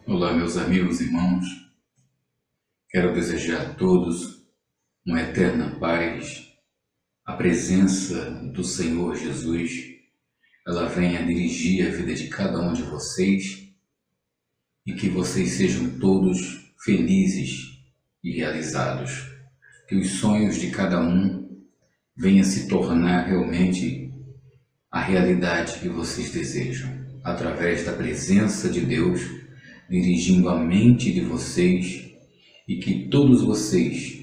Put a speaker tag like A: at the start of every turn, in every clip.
A: Olá, meus amigos e irmãos. Quero desejar a todos uma eterna paz. A presença do Senhor Jesus, ela venha dirigir a vida de cada um de vocês e que vocês sejam todos felizes e realizados. Que os sonhos de cada um venham se tornar realmente a realidade que vocês desejam, através da presença de Deus, dirigindo a mente de vocês, e que todos vocês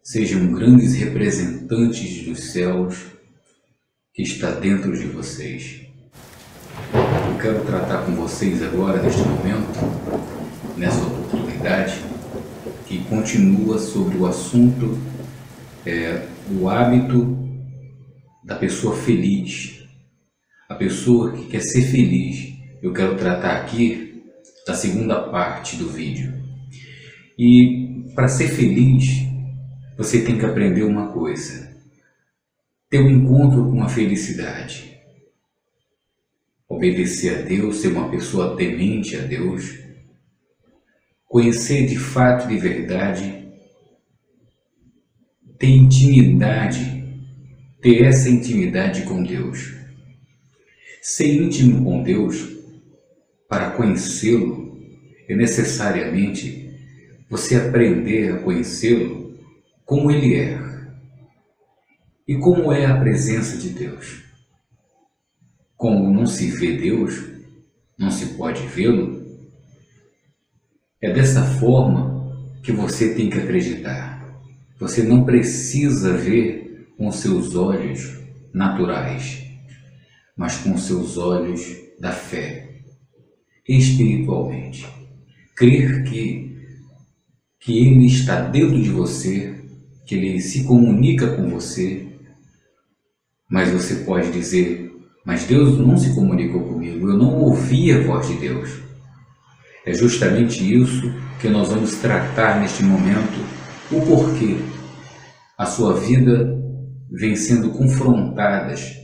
A: sejam grandes representantes dos céus que está dentro de vocês. Eu quero tratar com vocês agora, neste momento, nessa oportunidade, que continua sobre o assunto do hábito da pessoa feliz. A pessoa que quer ser feliz. Eu quero tratar aqui da segunda parte do vídeo. E para ser feliz, você tem que aprender uma coisa: ter um encontro com a felicidade, obedecer a Deus, ser uma pessoa temente a Deus, conhecer de fato e de verdade, ter intimidade, ter essa intimidade com Deus. Ser íntimo com Deus, para conhecê-lo, é necessariamente você aprender a conhecê-lo como ele é. E como é a presença de Deus? Como não se vê Deus, não se pode vê-lo, é dessa forma que você tem que acreditar. Você não precisa ver com seus olhos naturais, mas com seus olhos da fé, espiritualmente. Crer que Ele está dentro de você, que Ele se comunica com você, mas você pode dizer: mas Deus não se comunicou comigo, eu não ouvi a voz de Deus. É justamente isso que nós vamos tratar neste momento, o porquê a sua vida vem sendo confrontadas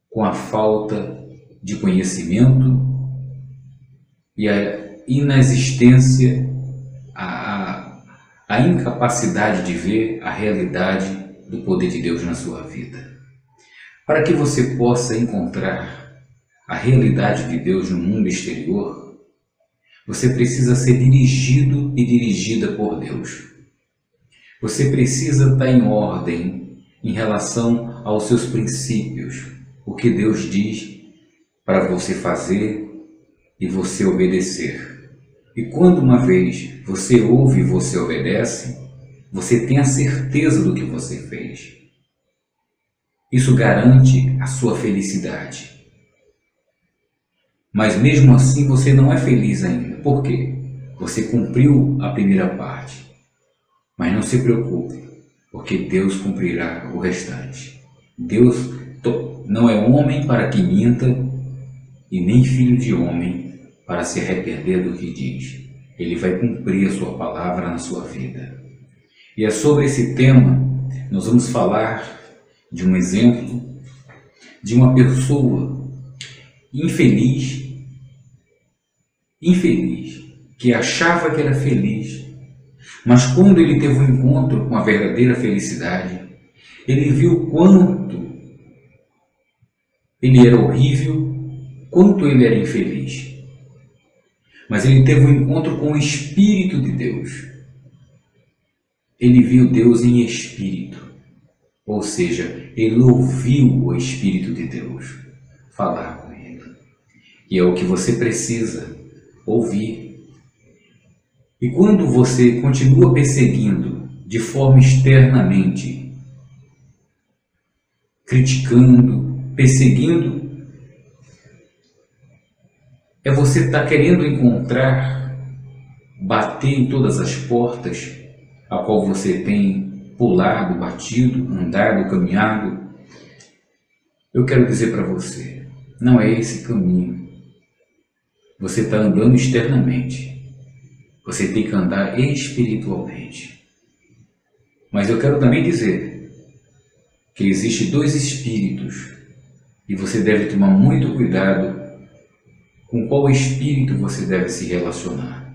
A: com a falta de conhecimento e a inexistência, a incapacidade de ver a realidade do poder de Deus na sua vida. Para que você possa encontrar a realidade de Deus no mundo exterior, você precisa ser dirigido e dirigida por Deus. Você precisa estar em ordem em relação aos seus princípios, o que Deus diz para você fazer e você obedecer. E quando uma vez você ouve e você obedece, você tem a certeza do que você fez. Isso garante a sua felicidade. Mas mesmo assim você não é feliz ainda. Por quê? Você cumpriu a primeira parte. Mas não se preocupe, porque Deus cumprirá o restante. Deus não é homem para que minta, e nem filho de homem para se arrepender do que diz. Ele vai cumprir a sua palavra na sua vida. E é sobre esse tema nós vamos falar de um exemplo de uma pessoa infeliz, que achava que era feliz, mas quando ele teve um encontro com a verdadeira felicidade, ele viu quanto ele era horrível, quanto ele era infeliz. Mas ele teve um encontro com o Espírito de Deus. Ele viu Deus em espírito. Ou seja, ele ouviu o Espírito de Deus falar com ele. E é o que você precisa ouvir. E quando você continua perseguindo de forma externamente, criticando, perseguindo, é você estar querendo encontrar, bater em todas as portas a qual você tem pulado, batido, andado, caminhado. Eu quero dizer para você, não é esse caminho. Você está andando externamente. Você tem que andar espiritualmente. Mas eu quero também dizer que existem dois espíritos e você deve tomar muito cuidado Com qual espírito você deve se relacionar?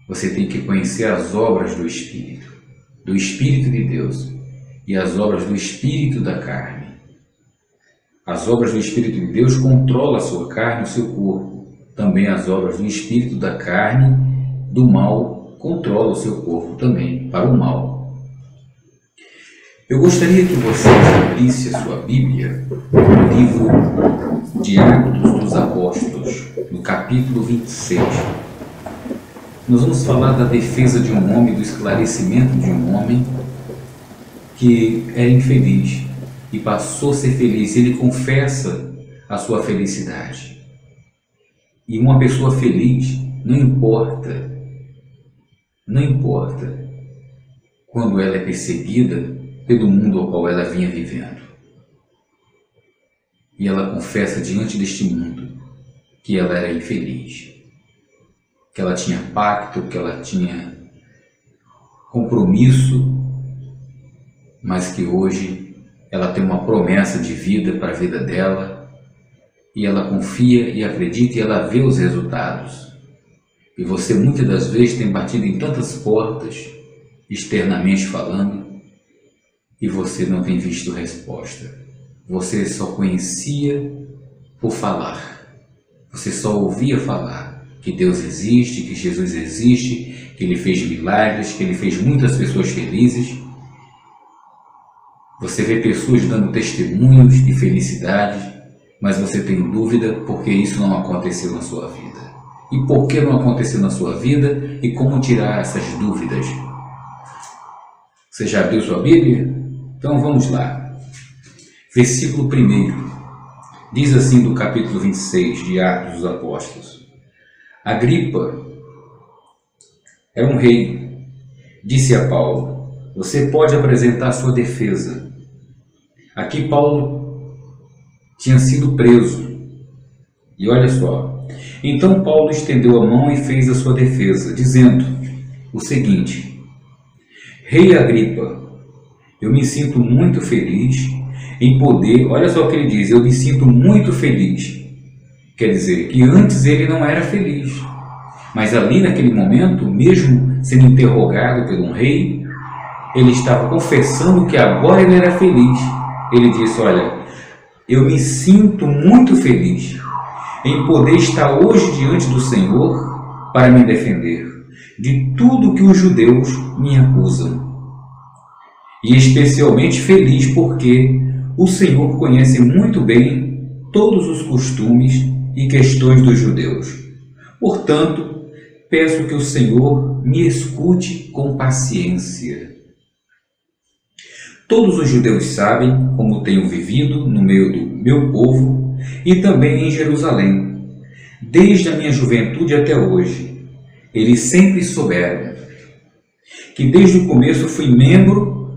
A: Você tem que conhecer as obras do Espírito de Deus e as obras do espírito da carne. As obras do Espírito de Deus controlam a sua carne e o seu corpo. Também as obras do espírito da carne, do mal, controlam o seu corpo também, para o mal. Eu gostaria que você abrisse a sua Bíblia no livro de Atos dos Apóstolos, no capítulo 26. Nós vamos falar da defesa de um homem, do esclarecimento de um homem que era infeliz e passou a ser feliz. Ele confessa a sua felicidade. E uma pessoa feliz, não importa quando ela é perseguida pelo mundo ao qual ela vinha vivendo. E ela confessa diante deste mundo que ela era infeliz, que ela tinha pacto, que ela tinha compromisso, mas que hoje ela tem uma promessa de vida para a vida dela, e ela confia e acredita e ela vê os resultados. E você muitas das vezes tem batido em tantas portas, externamente falando, e você não tem visto resposta. Você só conhecia por falar. Você só ouvia falar que Deus existe, que Jesus existe, que Ele fez milagres, que Ele fez muitas pessoas felizes. Você vê pessoas dando testemunhos de felicidade, mas você tem dúvida porque isso não aconteceu na sua vida. E por que não aconteceu na sua vida e como tirar essas dúvidas? Você já abriu sua Bíblia? Então vamos lá. Versículo 1. Diz assim do capítulo 26 de Atos dos Apóstolos. Agripa era um rei. Disse a Paulo: você pode apresentar sua defesa. Aqui Paulo tinha sido preso. E olha só. Então Paulo estendeu a mão e fez a sua defesa, dizendo o seguinte: Rei Agripa, eu me sinto muito feliz em poder... Olha só o que ele diz: eu me sinto muito feliz. Quer dizer que antes ele não era feliz. Mas ali naquele momento, mesmo sendo interrogado por um rei, ele estava confessando que agora ele era feliz. Ele disse: olha, eu me sinto muito feliz em poder estar hoje diante do Senhor para me defender de tudo que os judeus me acusam. E especialmente feliz porque o Senhor conhece muito bem todos os costumes e questões dos judeus. Portanto, peço que o Senhor me escute com paciência. Todos os judeus sabem como tenho vivido no meio do meu povo e também em Jerusalém, desde a minha juventude até hoje. Eles sempre souberam que desde o começo fui membro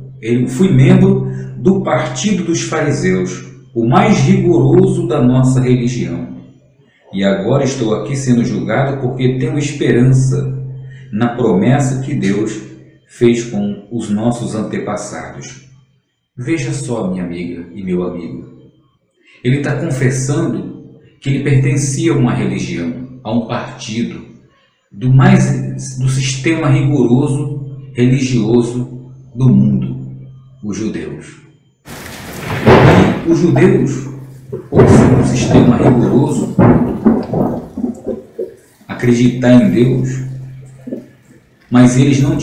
A: do partido dos fariseus, o mais rigoroso da nossa religião. E agora estou aqui sendo julgado porque tenho esperança na promessa que Deus fez com os nossos antepassados. Veja só, minha amiga e meu amigo. Ele está confessando que ele pertencia a uma religião, a um partido, do sistema rigoroso religioso do mundo, os judeus. E os judeus, por ser um sistema rigoroso, acreditar em Deus, mas eles não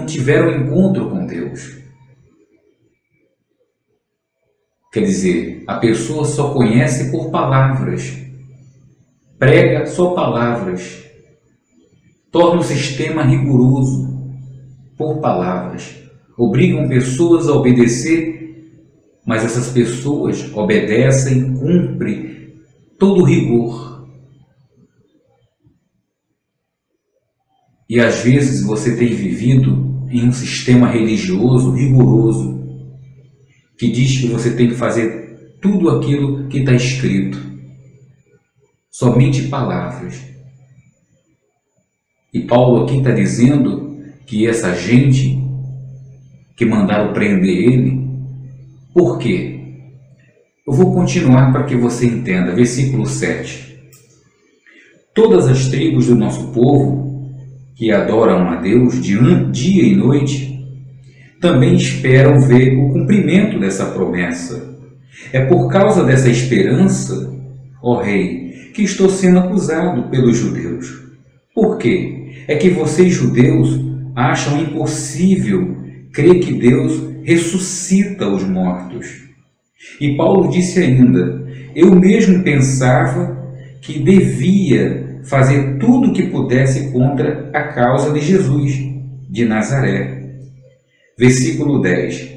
A: tiveram encontro com Deus. Quer dizer, a pessoa só conhece por palavras, prega só palavras, torna o sistema rigoroso por palavras, obrigam pessoas a obedecer, mas essas pessoas obedecem, cumprem todo o rigor. E às vezes você tem vivido em um sistema religioso rigoroso, que diz que você tem que fazer tudo aquilo que está escrito. Somente palavras. E Paulo aqui está dizendo que essa gente que mandaram prender ele, por quê? Eu vou continuar para que você entenda. Versículo 7. Todas as tribos do nosso povo, que adoram a Deus dia e noite, também esperam ver o cumprimento dessa promessa. É por causa dessa esperança, ó Rei, que estou sendo acusado pelos judeus. Por quê? É que vocês, judeus, acham impossível crer que Deus ressuscita os mortos. E Paulo disse ainda: eu mesmo pensava que devia fazer tudo o que pudesse contra a causa de Jesus de Nazaré. Versículo 10.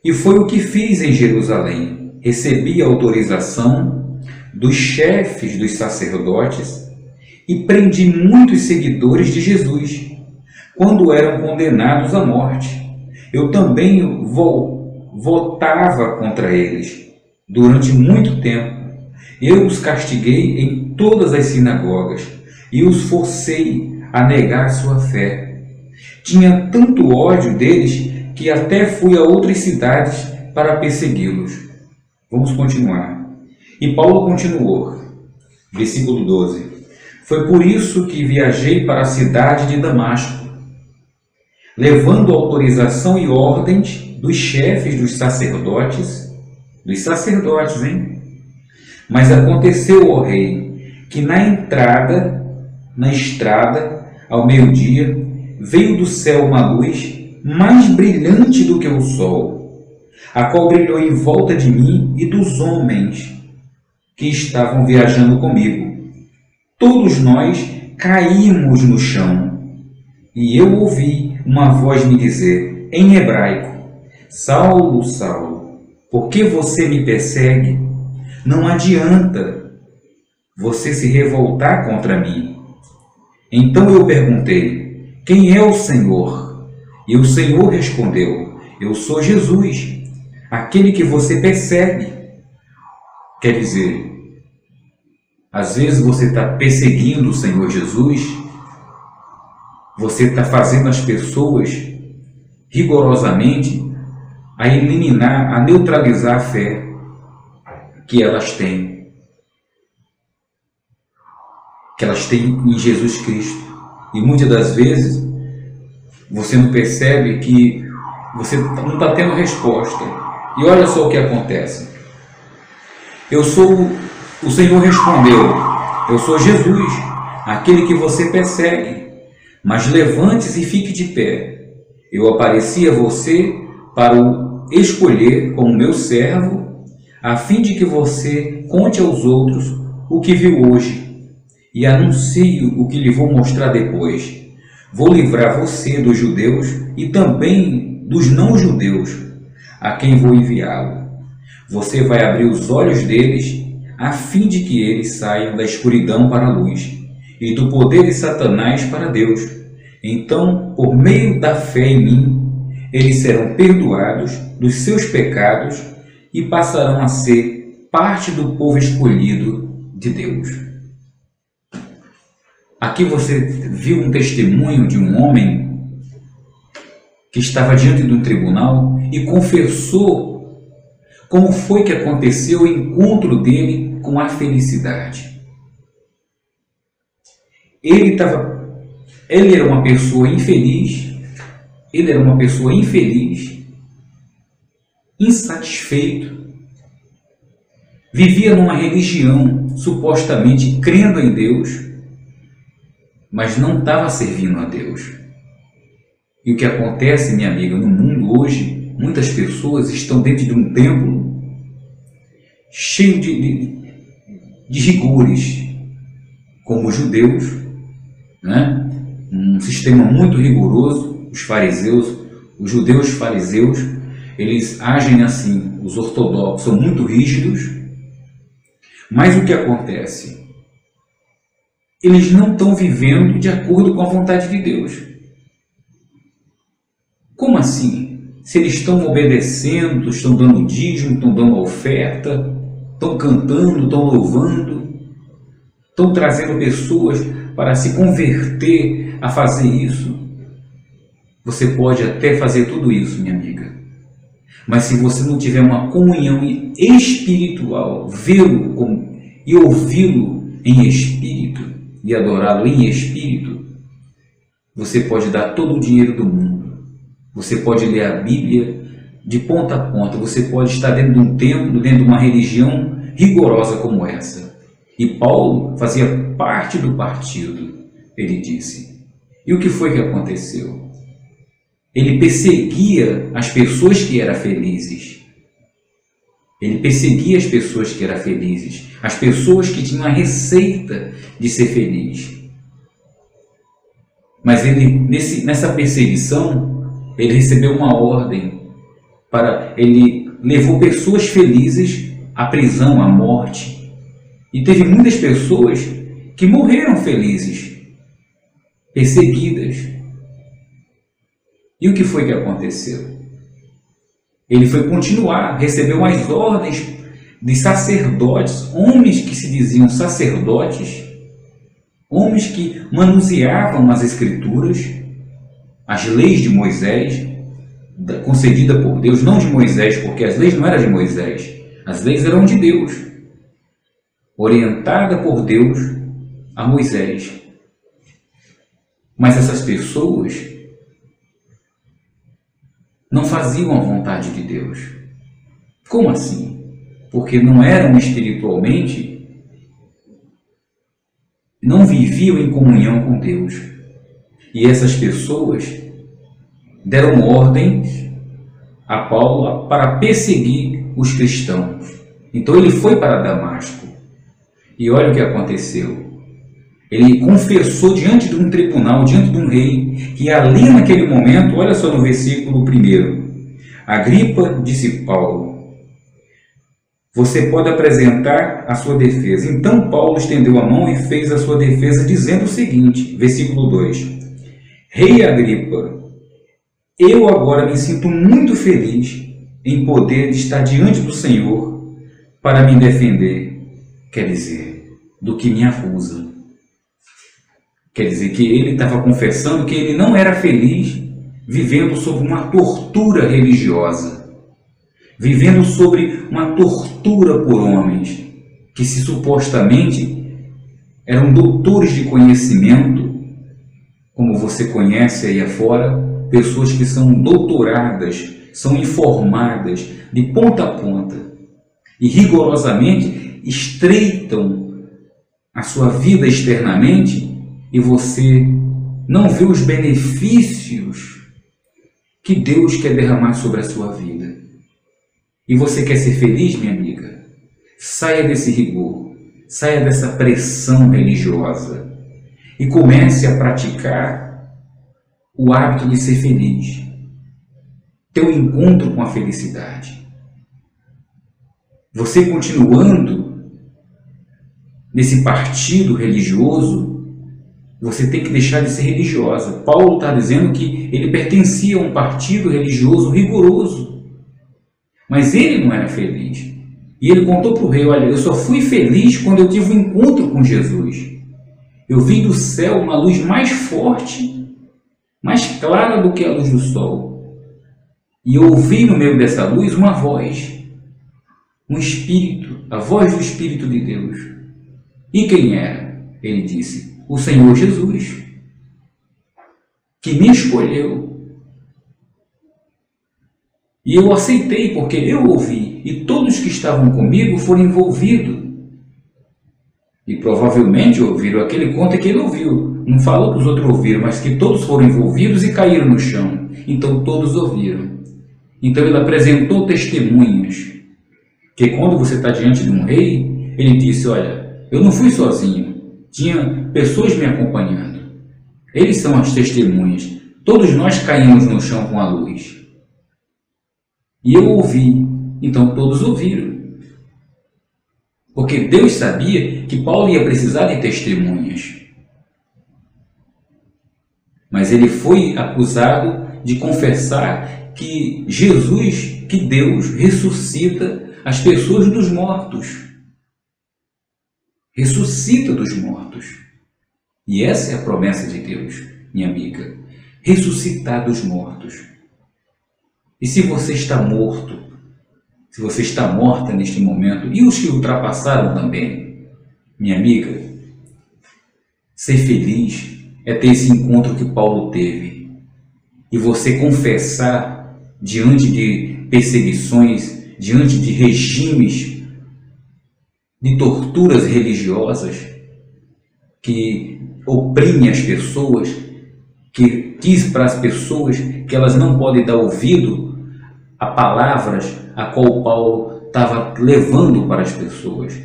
A: E foi o que fiz em Jerusalém. Recebi a autorização dos chefes dos sacerdotes e prendi muitos seguidores de Jesus quando eram condenados à morte. Eu também votava contra eles durante muito tempo. Eu os castiguei em todas as sinagogas e os forcei a negar sua fé. Tinha tanto ódio deles que até fui a outras cidades para persegui-los. Vamos continuar. E Paulo continuou, versículo 12. Foi por isso que viajei para a cidade de Damasco, levando autorização e ordens dos chefes dos sacerdotes, hein? Mas aconteceu, ó Rei, que na estrada, ao meio-dia, veio do céu uma luz mais brilhante do que o sol, a qual brilhou em volta de mim e dos homens que estavam viajando comigo. Todos nós caímos no chão, e eu ouvi uma voz me dizer, em hebraico: Saulo, Saulo, por que você me persegue? Não adianta você se revoltar contra mim. Então eu perguntei: quem é o Senhor? E o Senhor respondeu: eu sou Jesus, aquele que você persegue. Quer dizer, às vezes você está perseguindo o Senhor Jesus, você está fazendo as pessoas rigorosamente a eliminar, a neutralizar a fé que elas têm em Jesus Cristo. E muitas das vezes você não percebe que você não está tendo resposta. E olha só o que acontece. O Senhor respondeu: eu sou Jesus, aquele que você persegue. Mas levante-se e fique de pé. Eu apareci a você para o escolher como meu servo, a fim de que você conte aos outros o que viu hoje e anuncie o que lhe vou mostrar depois. Vou livrar você dos judeus e também dos não-judeus, a quem vou enviá-lo. Você vai abrir os olhos deles, a fim de que eles saiam da escuridão para a luz e do poder de Satanás para Deus. Então, por meio da fé em mim, eles serão perdoados dos seus pecados e passarão a ser parte do povo escolhido de Deus. Aqui você viu um testemunho de um homem que estava diante de um tribunal e confessou como foi que aconteceu o encontro dele com a felicidade. Ele era uma pessoa infeliz, insatisfeito, vivia numa religião supostamente crendo em Deus, mas não estava servindo a Deus. E o que acontece, minha amiga, no mundo hoje, muitas pessoas estão dentro de um templo cheio de rigores, como os judeus, né? Um sistema muito rigoroso. Os judeus fariseus, eles agem assim. Os ortodoxos são muito rígidos. Mas o que acontece? Eles não estão vivendo de acordo com a vontade de Deus. Como assim? Se eles estão obedecendo, estão dando dízimo, estão dando oferta, estão cantando, estão louvando, estão trazendo pessoas para se converter a fazer isso. Você pode até fazer tudo isso, minha amiga. Mas se você não tiver uma comunhão espiritual, vê-lo e ouvi-lo em espírito, e adorá-lo em espírito, você pode dar todo o dinheiro do mundo. Você pode ler a Bíblia de ponta a ponta. Você pode estar dentro de um templo, dentro de uma religião rigorosa como essa. E Paulo fazia parte do partido, ele disse. E o que foi que aconteceu? Ele perseguia as pessoas que eram felizes. Ele perseguia as pessoas que eram felizes, as pessoas que tinham a receita de ser feliz. Mas ele, nessa perseguição, ele recebeu uma ordem ele levou pessoas felizes à prisão, à morte. E teve muitas pessoas que morreram felizes, perseguidas. E o que foi que aconteceu? Ele foi continuar, recebeu as ordens de sacerdotes, homens que se diziam sacerdotes, homens que manuseavam as Escrituras, as leis de Moisés, concedida por Deus, não de Moisés, porque as leis não eram de Moisés, as leis eram de Deus, orientada por Deus a Moisés. Mas essas pessoas não faziam a vontade de Deus. Como assim? Porque não eram espiritualmente, não viviam em comunhão com Deus. E essas pessoas deram ordens a Paulo para perseguir os cristãos. Então ele foi para Damasco. E olha o que aconteceu. Ele confessou diante de um tribunal, diante de um rei, que ali naquele momento, olha só no versículo 1, Agripa disse a Paulo: você pode apresentar a sua defesa. Então Paulo estendeu a mão e fez a sua defesa, dizendo o seguinte, versículo 2: Rei Agripa, eu agora me sinto muito feliz em poder estar diante do Senhor para me defender, quer dizer, do que me acusa. Quer dizer que ele estava confessando que ele não era feliz vivendo sob uma tortura religiosa, vivendo sobre uma tortura por homens que supostamente eram doutores de conhecimento, como você conhece aí afora, pessoas que são doutoradas, são informadas de ponta a ponta e rigorosamente estreitam a sua vida externamente, e você não vê os benefícios que Deus quer derramar sobre a sua vida. E você quer ser feliz, minha amiga? Saia desse rigor, saia dessa pressão religiosa e comece a praticar o hábito de ser feliz, ter um encontro com a felicidade. Você continuando nesse partido religioso, você tem que deixar de ser religiosa. Paulo está dizendo que ele pertencia a um partido religioso rigoroso, mas ele não era feliz. E ele contou para o rei: olha, eu só fui feliz quando eu tive um encontro com Jesus. Eu vi do céu uma luz mais forte, mais clara do que a luz do sol. E eu ouvi no meio dessa luz uma voz, um espírito, a voz do Espírito de Deus. E quem era? Ele disse: o Senhor Jesus, que me escolheu. E eu aceitei, porque eu ouvi, e todos que estavam comigo foram envolvidos. E provavelmente ouviram aquele conto que ele ouviu. Não falou que os outros ouviram, mas que todos foram envolvidos e caíram no chão. Então todos ouviram. Então ele apresentou testemunhas. Que quando você está diante de um rei, ele disse: olha, eu não fui sozinho. Tinha pessoas me acompanhando. Eles são as testemunhas. Todos nós caímos no chão com a luz. E eu ouvi. Então todos ouviram. Porque Deus sabia que Paulo ia precisar de testemunhas. Mas ele foi acusado de confessar que Jesus, que Deus ressuscita as pessoas dos mortos. Ressuscita dos mortos. E essa é a promessa de Deus, minha amiga. Ressuscitar dos mortos. E se você está morto, se você está morta neste momento, e os que ultrapassaram também, minha amiga, ser feliz é ter esse encontro que Paulo teve. E você confessar diante de perseguições, diante de regimes, de torturas religiosas que oprimem as pessoas, que diz para as pessoas que elas não podem dar ouvido a palavras a qual Paulo estava levando para as pessoas,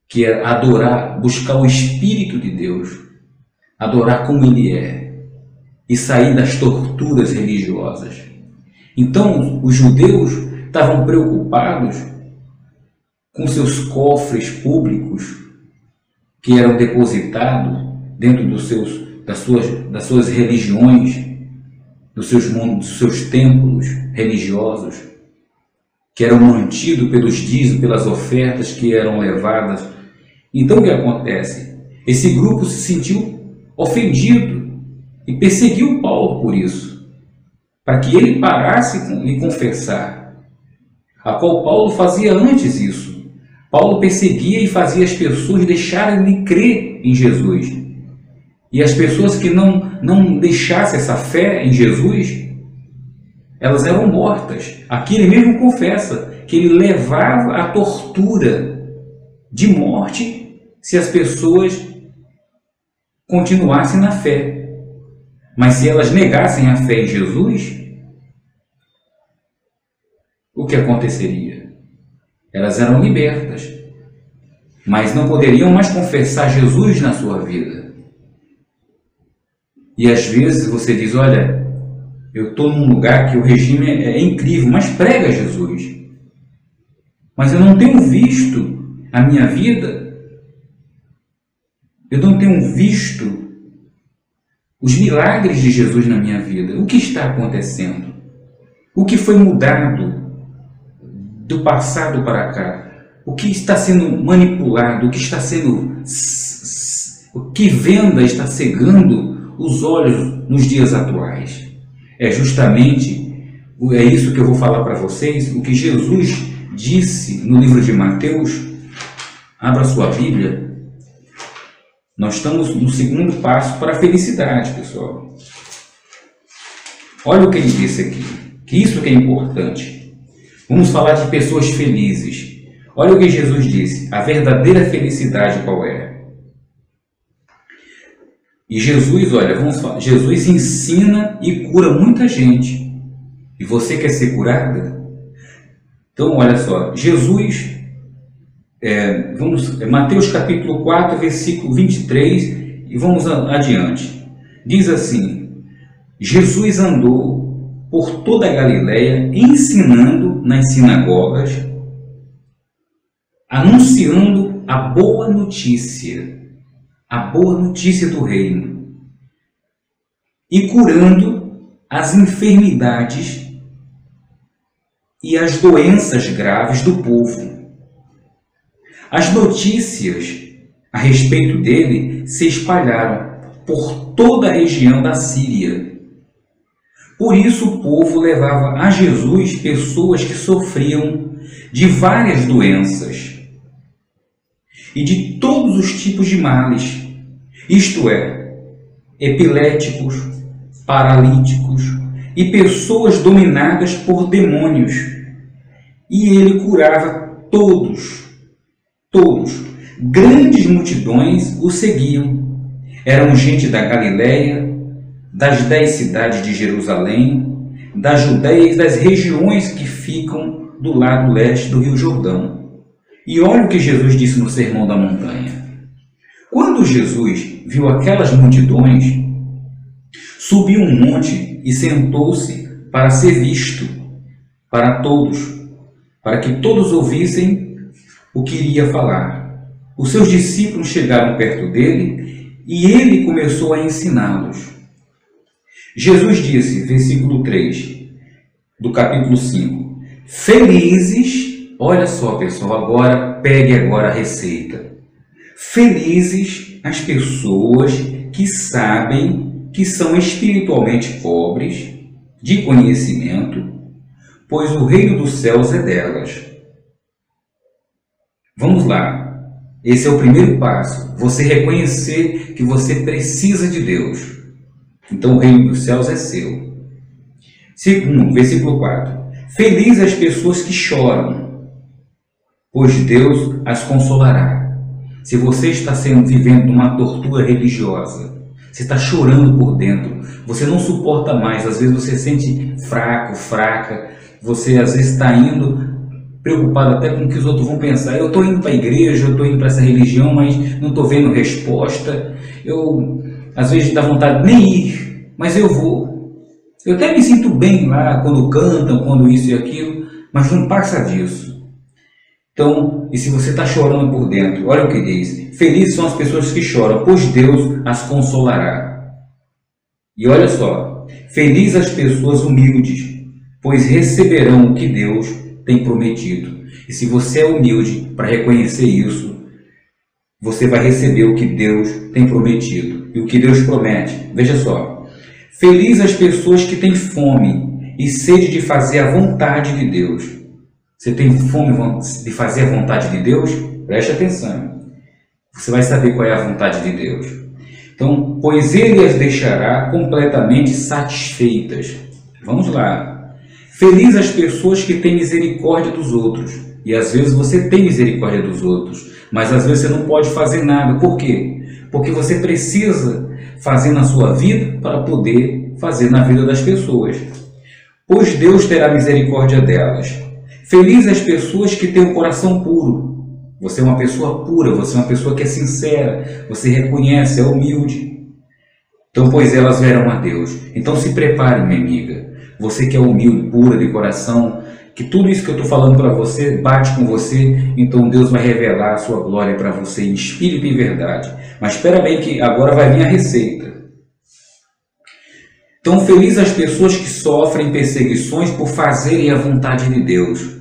A: que é adorar, buscar o Espírito de Deus, adorar como Ele é e sair das torturas religiosas. Então, os judeus estavam preocupados com seus cofres públicos que eram depositados dentro das suas religiões, dos seus templos religiosos, que eram mantidos pelos dízimos, pelas ofertas que eram levadas. Então o que acontece? Esse grupo se sentiu ofendido e perseguiu Paulo por isso, para que ele parasse de confessar, a qual Paulo fazia antes isso. Paulo perseguia e fazia as pessoas deixarem de crer em Jesus. E as pessoas que não deixassem essa fé em Jesus, elas eram mortas. Aqui ele mesmo confessa que ele levava a tortura de morte se as pessoas continuassem na fé. Mas se elas negassem a fé em Jesus, o que aconteceria? Elas eram libertas, mas não poderiam mais confessar Jesus na sua vida. E às vezes você diz, olha, eu estou num lugar que o regime é incrível, mas prega Jesus. Mas eu não tenho visto a minha vida, eu não tenho visto os milagres de Jesus na minha vida. O que está acontecendo? O que foi mudado do passado para cá? O que está sendo manipulado? O que está sendo... O que venda está cegando os olhos nos dias atuais? É justamente, é isso que eu vou falar para vocês, o que Jesus disse no livro de Mateus. Abra sua Bíblia. Nós estamos no segundo passo para a felicidade, pessoal. Olha o que ele disse aqui, que isso que é importante. Vamos falar de pessoas felizes. Olha o que Jesus disse, a verdadeira felicidade qual é? E Jesus, olha, Jesus ensina e cura muita gente. E você quer ser curada? Então, olha só, Jesus, Mateus capítulo 4, versículo 23, e vamos adiante. Diz assim, Jesus andou por toda a Galileia, ensinando nas sinagogas, anunciando a boa notícia do reino, e curando as enfermidades e as doenças graves do povo. As notícias a respeito dele se espalharam por toda a região da Síria. Por isso o povo levava a Jesus pessoas que sofriam de várias doenças e de todos os tipos de males, isto é, epiléticos, paralíticos e pessoas dominadas por demônios. E ele curava todos. Grandes multidões o seguiam. Eram gente da Galileia, das 10 cidades de Jerusalém, da Judéia e das regiões que ficam do lado leste do Rio Jordão. E olha o que Jesus disse no Sermão da Montanha. Quando Jesus viu aquelas multidões, subiu um monte e sentou-se para ser visto para todos, para que todos ouvissem o que iria falar. Os seus discípulos chegaram perto dele e ele começou a ensiná-los. Jesus disse, versículo 3 do capítulo 5, felizes, olha só pessoal, pegue agora a receita. Felizes as pessoas que sabem que são espiritualmente pobres de conhecimento, pois o reino dos céus é delas. Vamos lá. Esse é o primeiro passo, você reconhecer que você precisa de Deus. Então o reino dos céus é seu. Segundo, versículo 4. Felizes as pessoas que choram, pois Deus as consolará. Se você está vivendo uma tortura religiosa, você está chorando por dentro, você não suporta mais, às vezes você se sente fraco, fraca, você às vezes está indo preocupado até com o que os outros vão pensar. Eu estou indo para a igreja, eu estou indo para essa religião, mas não estou vendo resposta. Eu, às vezes, dá vontade de nem ir, mas eu vou. Eu até me sinto bem lá, quando cantam, quando isso e aquilo, mas não passa disso. Então, e se você está chorando por dentro, olha o que diz. Felizes são as pessoas que choram, pois Deus as consolará. E olha só, felizes as pessoas humildes, pois receberão o que Deus tem prometido. E se você é humilde para reconhecer isso, você vai receber o que Deus tem prometido. E o que Deus promete, veja só. Felizes as pessoas que têm fome e sede de fazer a vontade de Deus. Você tem fome de fazer a vontade de Deus? Preste atenção. Você vai saber qual é a vontade de Deus. Então, pois Ele as deixará completamente satisfeitas. Vamos lá. Felizes as pessoas que têm misericórdia dos outros. E às vezes você tem misericórdia dos outros, mas às vezes você não pode fazer nada. Por quê? Porque você precisa fazer na sua vida para poder fazer na vida das pessoas. Pois Deus terá misericórdia delas. Felizes as pessoas que têm um coração puro. Você é uma pessoa pura, você é uma pessoa que é sincera, você reconhece, é humilde. Então, pois elas verão a Deus. Então se prepare, minha amiga. Você que é humilde, pura de coração, que tudo isso que eu estou falando para você bate com você, então Deus vai revelar a sua glória para você em espírito e em verdade. Mas espera bem que agora vai vir a receita. Então, felizes as pessoas que sofrem perseguições por fazerem a vontade de Deus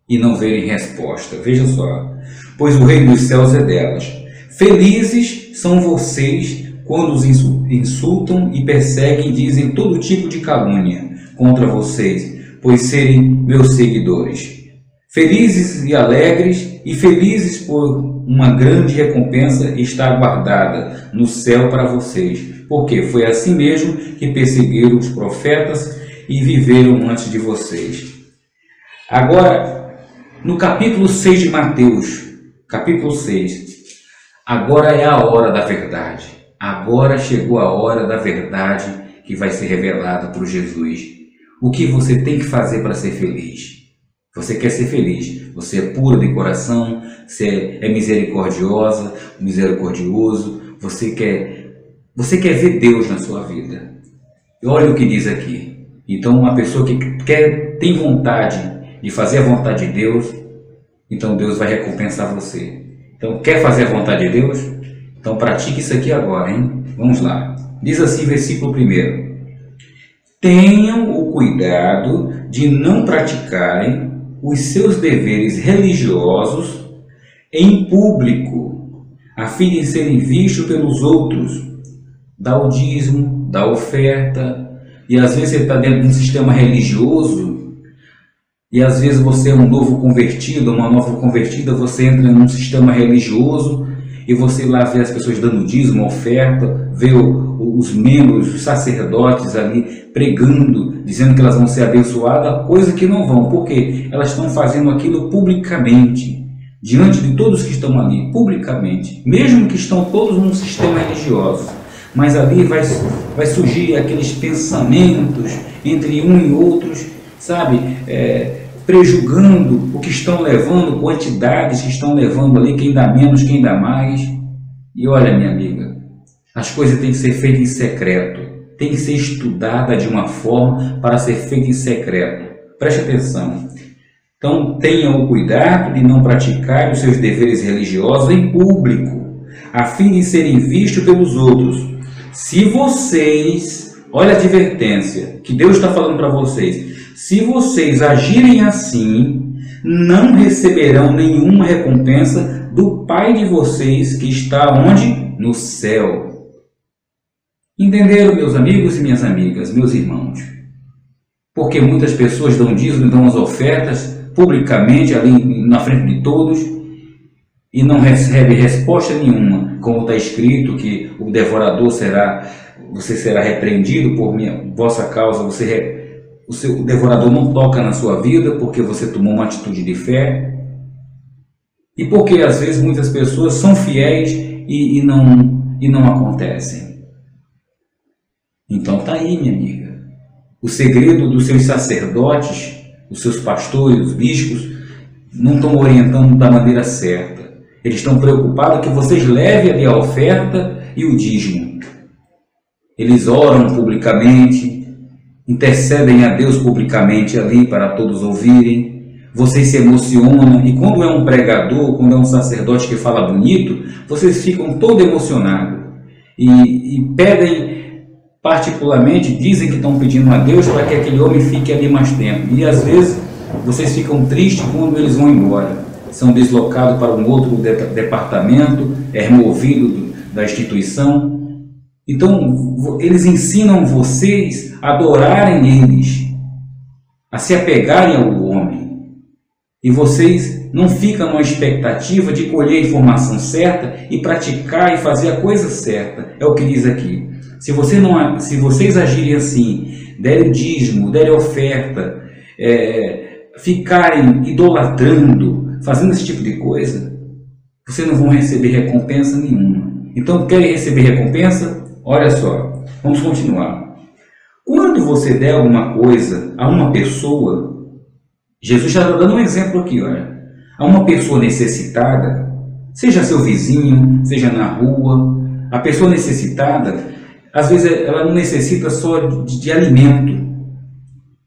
A: e não verem resposta. Veja só, pois o reino dos céus é delas. Felizes são vocês quando os insultam e perseguem e dizem todo tipo de calúnia contra vocês, pois serem meus seguidores. Felizes e alegres e felizes por uma grande recompensa está guardada no céu para vocês, porque foi assim mesmo que perseguiram os profetas e viveram antes de vocês. Agora, no capítulo 6 de Mateus, capítulo 6, agora é a hora da verdade. Agora chegou a hora da verdade que vai ser revelada por Jesus. O que você tem que fazer para ser feliz? Você quer ser feliz, você é pura de coração, você é misericordiosa, misericordioso, você quer ver Deus na sua vida. E olha o que diz aqui. Então, uma pessoa que tem vontade de fazer a vontade de Deus, então Deus vai recompensar você. Então, quer fazer a vontade de Deus? Então, pratique isso aqui agora, hein? Vamos lá. Diz assim, versículo 1. Tenham o cuidado de não praticarem os seus deveres religiosos em público, a fim de serem vistos pelos outros. Dá o dízimo, dá a oferta, e às vezes você está dentro de um sistema religioso, e às vezes você é um novo convertido, uma nova convertida, você entra num sistema religioso, e você lá vê as pessoas dando dízimo, oferta, vê os membros, os sacerdotes ali pregando, dizendo que elas vão ser abençoadas, coisa que não vão, porque elas estão fazendo aquilo publicamente, diante de todos que estão ali, publicamente, mesmo que estão todos num sistema religioso, mas ali vai surgir aqueles pensamentos entre um e outros, sabe, prejulgando o que estão levando, quantidades que estão levando ali, quem dá menos, quem dá mais. E olha, minha amiga, as coisas têm que ser feitas em secreto, tem que ser estudada de uma forma para ser feita em secreto. Preste atenção. Então, tenham o cuidado de não praticar os seus deveres religiosos em público, a fim de serem vistos pelos outros. Se vocês, olha a advertência que Deus está falando para vocês, se vocês agirem assim, não receberão nenhuma recompensa do Pai de vocês que está onde? No céu. Entenderam, meus amigos e minhas amigas, meus irmãos? Porque muitas pessoas dão dízimo, dão as ofertas publicamente, ali na frente de todos, e não recebe resposta nenhuma, como está escrito que o devorador você será repreendido por vossa causa, o seu devorador não toca na sua vida porque você tomou uma atitude de fé, e porque às vezes muitas pessoas são fiéis e não acontecem. Então está aí, minha amiga, o segredo dos seus sacerdotes, os seus pastores, os bispos, não estão orientando da maneira certa. Eles estão preocupados que vocês levem ali a oferta e o dízimo. Eles oram publicamente, intercedem a Deus publicamente ali para todos ouvirem. Vocês se emocionam, e quando é um pregador, quando é um sacerdote que fala bonito, vocês ficam todo emocionados e pedem, particularmente, dizem que estão pedindo a Deus para que aquele homem fique ali mais tempo. E às vezes vocês ficam tristes quando eles vão embora. São deslocados para um outro departamento, é removido da instituição. Então, eles ensinam vocês a adorarem eles, a se apegarem ao homem. E vocês não ficam numa expectativa de colher a informação certa e praticar e fazer a coisa certa. É o que diz aqui. Se vocês agirem assim, derem dízimo, derem oferta, ficarem idolatrando, fazendo esse tipo de coisa, vocês não vão receber recompensa nenhuma. Então, querem receber recompensa? Olha só, vamos continuar. Quando você der alguma coisa a uma pessoa, Jesus já está dando um exemplo aqui, olha, a uma pessoa necessitada, seja seu vizinho, seja na rua, a pessoa necessitada, às vezes ela não necessita só de alimento.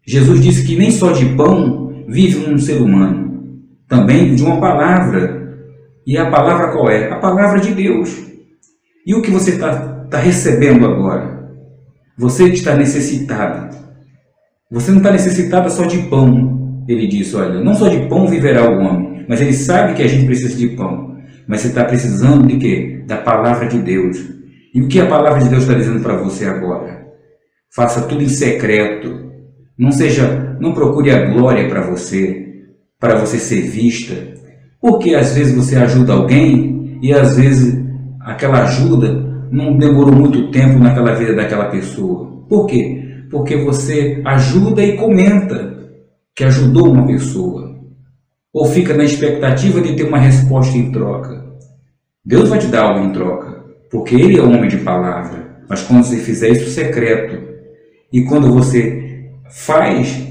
A: Jesus disse que nem só de pão vive um ser humano, também de uma palavra. E a palavra qual é? A palavra de Deus. E o que você está recebendo agora? Você está necessitado. Você não está necessitada só de pão. Ele disse, olha, não só de pão viverá o homem, mas ele sabe que a gente precisa de pão. Mas você está precisando de quê? Da palavra de Deus. E o que a palavra de Deus está dizendo para você agora? Faça tudo em secreto. Não procure a glória para você ser vista. Porque às vezes você ajuda alguém e às vezes aquela ajuda não demorou muito tempo naquela vida daquela pessoa. Por quê? Porque você ajuda e comenta que ajudou uma pessoa. Ou fica na expectativa de ter uma resposta em troca. Deus vai te dar algo em troca, porque Ele é um homem de palavra. Mas quando você fizer isso secreto, e quando você faz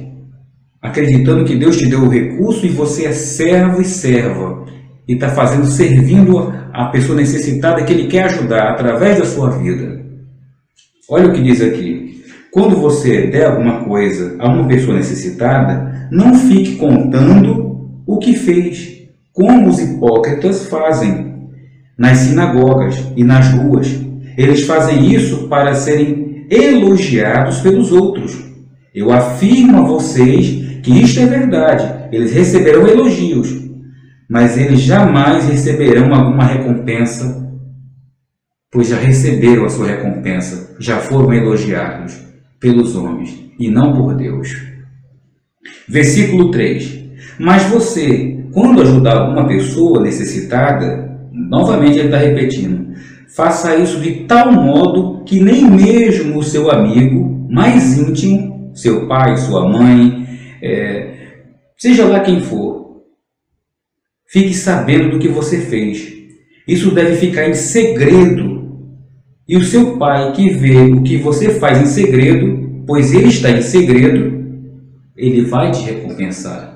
A: acreditando que Deus te deu o recurso e você é servo e serva, e está servindo a pessoa necessitada que Ele quer ajudar através da sua vida. Olha o que diz aqui. Quando você der alguma coisa a uma pessoa necessitada, não fique contando o que fez, como os hipócritas fazem nas sinagogas e nas ruas. Eles fazem isso para serem elogiados pelos outros. Eu afirmo a vocês que isto é verdade. Eles receberão elogios, mas eles jamais receberão alguma recompensa, pois já receberam a sua recompensa, já foram elogiados pelos homens e não por Deus. Versículo 3. Mas você, quando ajudar alguma pessoa necessitada, novamente ele está repetindo, faça isso de tal modo que nem mesmo o seu amigo mais íntimo, seu pai, sua mãe, seja lá quem for, fique sabendo do que você fez. Isso deve ficar em segredo. E o seu pai que vê o que você faz em segredo, pois ele está em segredo, ele vai te recompensar.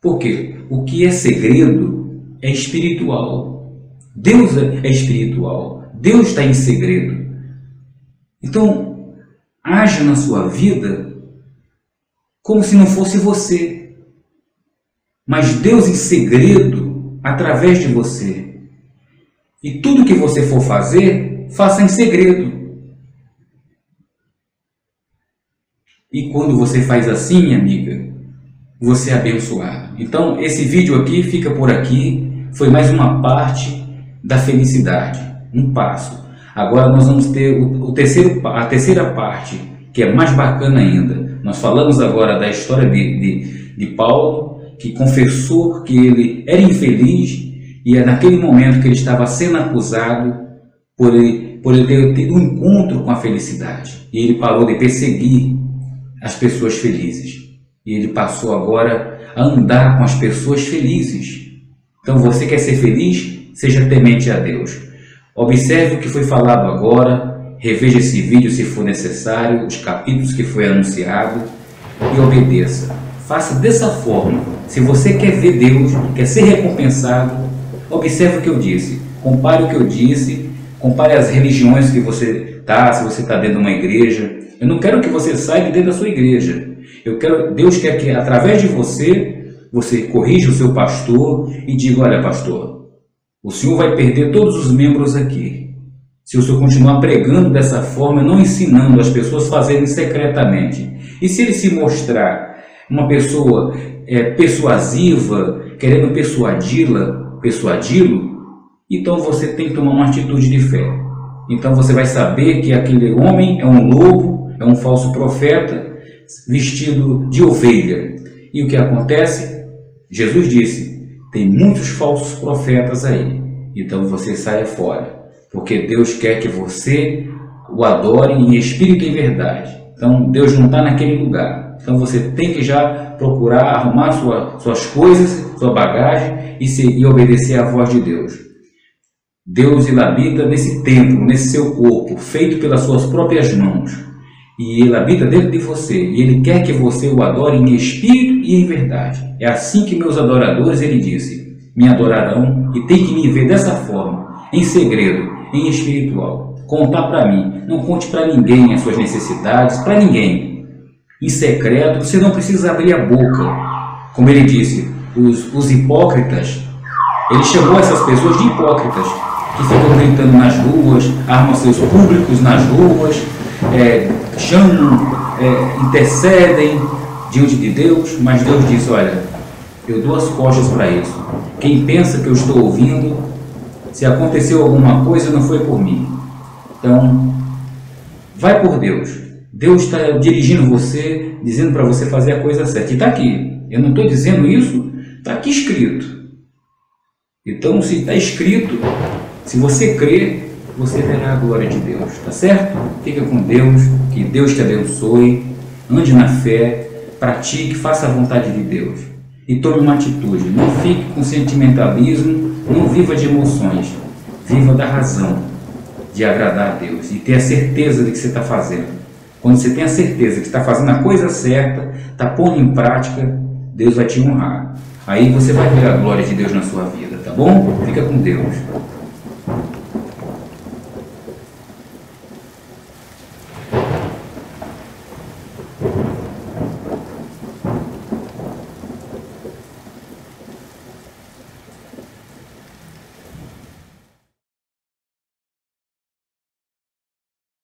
A: Por quê? O que é segredo é espiritual. Deus é espiritual. Deus está em segredo. Então, haja na sua vida como se não fosse você, mas Deus em segredo através de você. E tudo que você for fazer, faça em segredo. E quando você faz assim, minha amiga, você é abençoado. Então, esse vídeo aqui fica por aqui. Foi mais uma parte da felicidade, um passo. Agora nós vamos ter a terceira parte, que é mais bacana ainda. Nós falamos agora da história de Paulo, que confessou que ele era infeliz E é naquele momento que ele estava sendo acusado por ele ter um encontro com a felicidade. E ele parou de perseguir as pessoas felizes. E ele passou agora a andar com as pessoas felizes. Então você quer ser feliz? Seja temente a Deus. Observe o que foi falado agora, reveja esse vídeo se for necessário, os capítulos que foi anunciado e obedeça. Faça dessa forma. Se você quer ver Deus, quer ser recompensado, observe o que eu disse. Compare o que eu disse, compare as religiões que você está, se você está dentro de uma igreja. Eu não quero que você saia de dentro da sua igreja. Deus quer que através de você corrija o seu pastor e diga: olha, pastor, o senhor vai perder todos os membros aqui. Se o senhor continuar pregando dessa forma, não ensinando as pessoas a fazerem secretamente. E se ele se mostrar uma pessoa persuasiva, querendo persuadi-lo, então você tem que tomar uma atitude de fé. Então você vai saber que aquele homem é um lobo, é um falso profeta, vestido de ovelha. E o que acontece? Jesus disse: tem muitos falsos profetas aí. Então você saia fora, porque Deus quer que você o adore em espírito e em verdade. Então Deus não está naquele lugar. Então você tem que já procurar arrumar suas coisas, sua bagagem e obedecer à voz de Deus. Deus ele habita nesse templo, nesse seu corpo, feito pelas suas próprias mãos. E ele habita dentro de você. E ele quer que você o adore em espírito e em verdade. É assim que meus adoradores, ele disse, me adorarão, e tem que me ver dessa forma, em segredo, em espiritual. Contar para mim. Não conte para ninguém as suas necessidades, para ninguém. Em secreto, você não precisa abrir a boca. Como ele disse, os hipócritas, ele chamou essas pessoas de hipócritas, que ficam gritando nas ruas, armam seus públicos nas ruas, chamam, intercedem diante de Deus, mas Deus diz: olha, eu dou as costas para isso. Quem pensa que eu estou ouvindo, se aconteceu alguma coisa, não foi por mim. Então, vai por Deus. Deus está dirigindo você, dizendo para você fazer a coisa certa. E está aqui. Eu não estou dizendo isso, está aqui escrito. Então, se está escrito, se você crer, você verá a glória de Deus. Tá certo? Fica com Deus, que Deus te abençoe, ande na fé, pratique, faça a vontade de Deus. E tome uma atitude. Não fique com sentimentalismo, não viva de emoções. Viva da razão de agradar a Deus e ter a certeza de que você está fazendo. Quando você tem a certeza que está fazendo a coisa certa, está pondo em prática, Deus vai te honrar. Aí você vai ver a glória de Deus na sua vida, tá bom? Fica com Deus.